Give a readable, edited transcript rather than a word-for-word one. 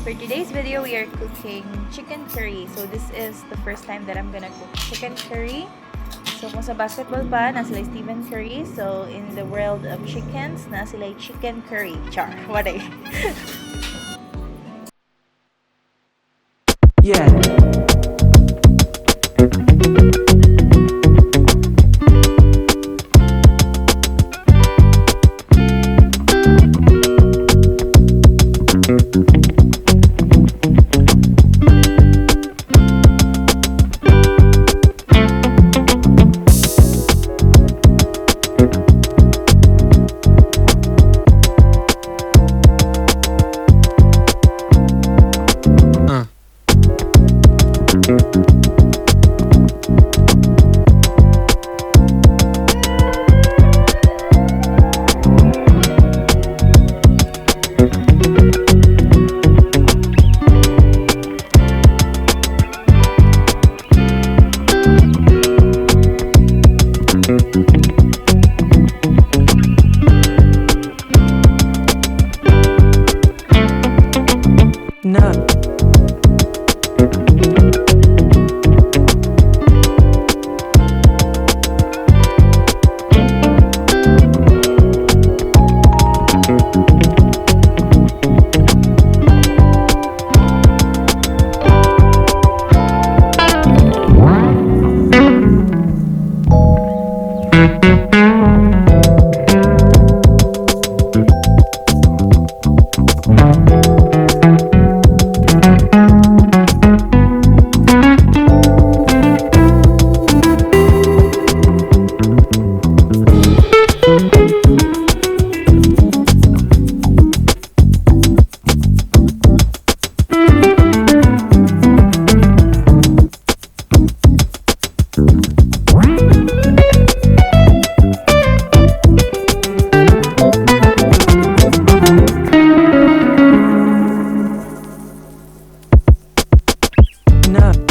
For today's video, we are cooking chicken curry. So this is the first time that I'm gonna cook chicken curry. So kung sa basketball pa, nasa sila Stephen Curry. So in the world of chickens, nasa sila chicken curry. Char, what a... Yeah. No. No.